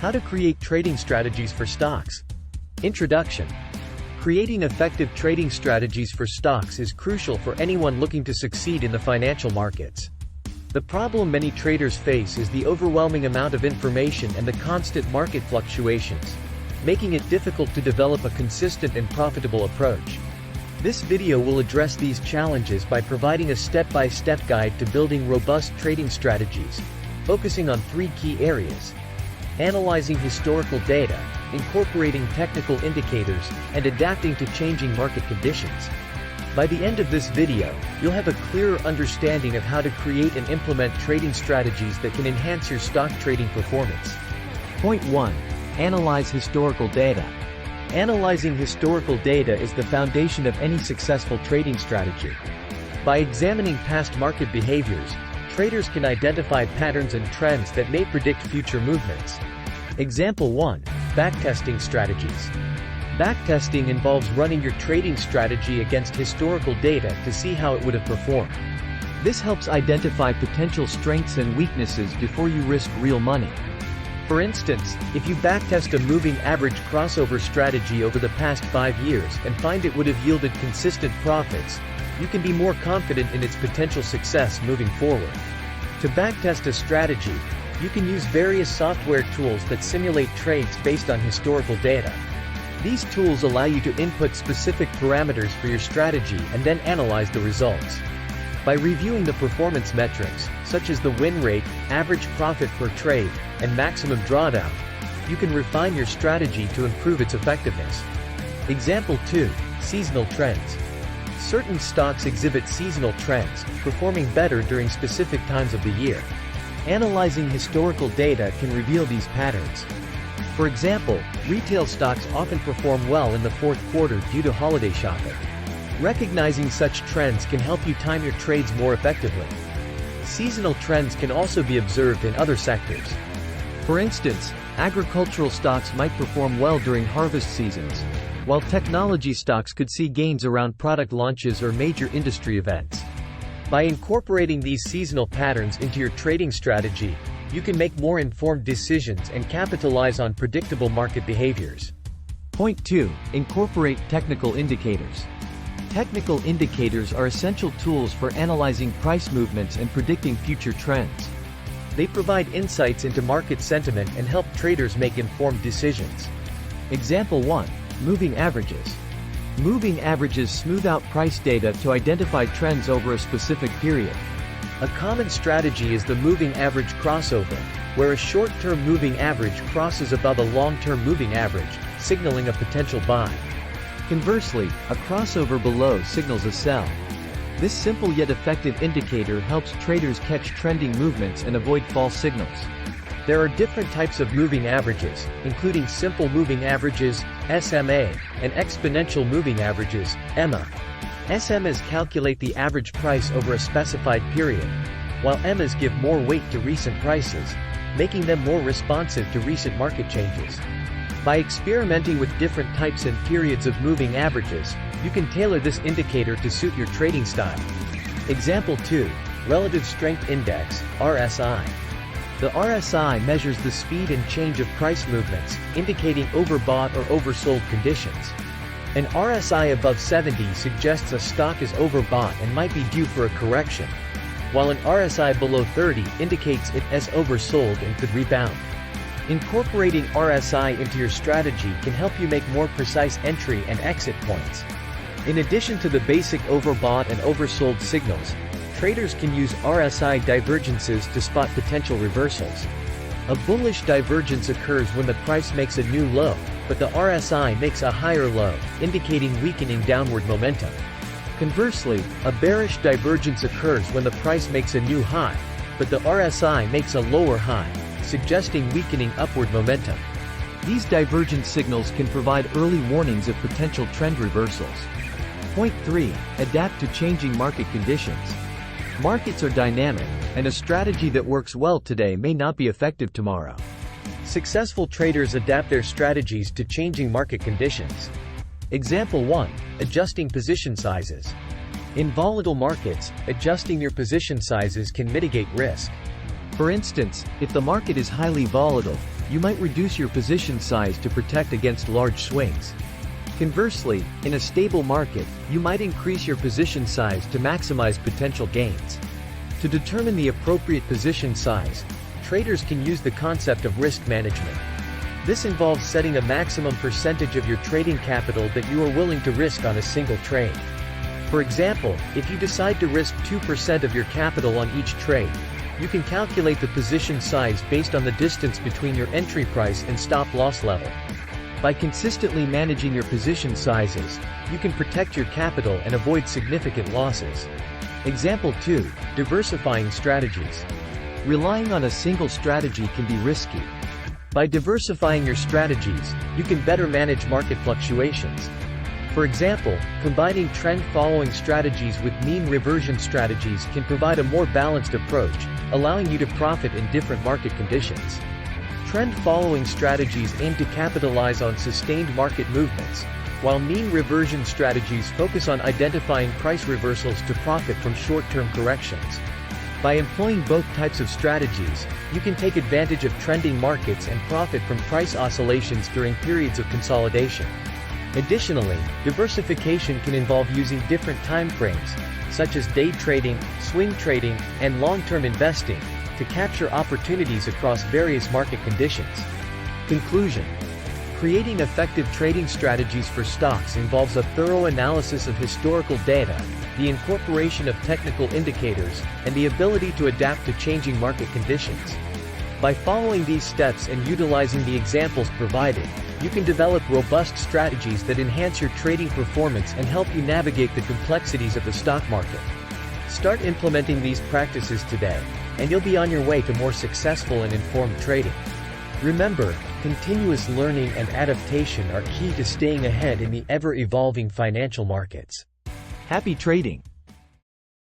How to create trading strategies for stocks. Introduction. Creating effective trading strategies for stocks is crucial for anyone looking to succeed in the financial markets. The problem many traders face is the overwhelming amount of information and the constant market fluctuations, making it difficult to develop a consistent and profitable approach. This video will address these challenges by providing a step-by-step guide to building robust trading strategies, focusing on 3 key areas: analyzing historical data, incorporating technical indicators, and adapting to changing market conditions. By the end of this video, you'll have a clearer understanding of how to create and implement trading strategies that can enhance your stock trading performance. Point 1. Analyze historical data. Analyzing historical data is the foundation of any successful trading strategy. By examining past market behaviors, traders can identify patterns and trends that may predict future movements. Example 1. Backtesting strategies. Backtesting involves running your trading strategy against historical data to see how it would have performed. This helps identify potential strengths and weaknesses before you risk real money. For instance, if you backtest a moving average crossover strategy over the past 5 years and find it would have yielded consistent profits, you can be more confident in its potential success moving forward. To backtest a strategy, you can use various software tools that simulate trades based on historical data. These tools allow you to input specific parameters for your strategy and then analyze the results. By reviewing the performance metrics, such as the win rate, average profit per trade, and maximum drawdown, you can refine your strategy to improve its effectiveness. Example 2. Seasonal trends. Certain stocks exhibit seasonal trends, performing better during specific times of the year. Analyzing historical data can reveal these patterns. For example, retail stocks often perform well in the fourth quarter due to holiday shopping. Recognizing such trends can help you time your trades more effectively. Seasonal trends can also be observed in other sectors. For instance, agricultural stocks might perform well during harvest seasons, while technology stocks could see gains around product launches or major industry events. By incorporating these seasonal patterns into your trading strategy, you can make more informed decisions and capitalize on predictable market behaviors. Point 2. Incorporate technical indicators. Technical indicators are essential tools for analyzing price movements and predicting future trends. They provide insights into market sentiment and help traders make informed decisions. Example 1. Moving averages. Moving averages smooth out price data to identify trends over a specific period. A common strategy is the moving average crossover, where a short-term moving average crosses above a long-term moving average, signaling a potential buy. Conversely, a crossover below signals a sell. This simple yet effective indicator helps traders catch trending movements and avoid false signals. There are different types of moving averages, including simple moving averages, SMA, and exponential moving averages, EMA. SMAs calculate the average price over a specified period, while EMAs give more weight to recent prices, making them more responsive to recent market changes. By experimenting with different types and periods of moving averages, you can tailor this indicator to suit your trading style. Example 2. Relative Strength Index, RSI. The RSI measures the speed and change of price movements, indicating overbought or oversold conditions. An RSI above 70 suggests a stock is overbought and might be due for a correction, while an RSI below 30 indicates it is oversold and could rebound. Incorporating RSI into your strategy can help you make more precise entry and exit points. In addition to the basic overbought and oversold signals, traders can use RSI divergences to spot potential reversals. A bullish divergence occurs when the price makes a new low, but the RSI makes a higher low, indicating weakening downward momentum. Conversely, a bearish divergence occurs when the price makes a new high, but the RSI makes a lower high, suggesting weakening upward momentum. These divergent signals can provide early warnings of potential trend reversals. Point 3. Adapt to changing market conditions. Markets are dynamic, and a strategy that works well today may not be effective tomorrow. Successful traders adapt their strategies to changing market conditions. Example 1. Adjusting position sizes. In volatile markets, adjusting your position sizes can mitigate risk. For instance, if the market is highly volatile, you might reduce your position size to protect against large swings. Conversely, in a stable market, you might increase your position size to maximize potential gains. To determine the appropriate position size, traders can use the concept of risk management. This involves setting a maximum percentage of your trading capital that you are willing to risk on a single trade. For example, if you decide to risk 2% of your capital on each trade, you can calculate the position size based on the distance between your entry price and stop-loss level. By consistently managing your position sizes, you can protect your capital and avoid significant losses. Example 2. Diversifying strategies. Relying on a single strategy can be risky. By diversifying your strategies, you can better manage market fluctuations. For example, combining trend-following strategies with mean-reversion strategies can provide a more balanced approach, allowing you to profit in different market conditions. Trend-following strategies aim to capitalize on sustained market movements, while mean-reversion strategies focus on identifying price reversals to profit from short-term corrections. By employing both types of strategies, you can take advantage of trending markets and profit from price oscillations during periods of consolidation. Additionally, diversification can involve using different time frames, such as day trading, swing trading, and long-term investing, to capture opportunities across various market conditions. Conclusion. Creating effective trading strategies for stocks involves a thorough analysis of historical data, the incorporation of technical indicators, and the ability to adapt to changing market conditions. By following these steps and utilizing the examples provided, you can develop robust strategies that enhance your trading performance and help you navigate the complexities of the stock market. Start implementing these practices today, and you'll be on your way to more successful and informed trading. Remember, continuous learning and adaptation are key to staying ahead in the ever-evolving financial markets. Happy trading!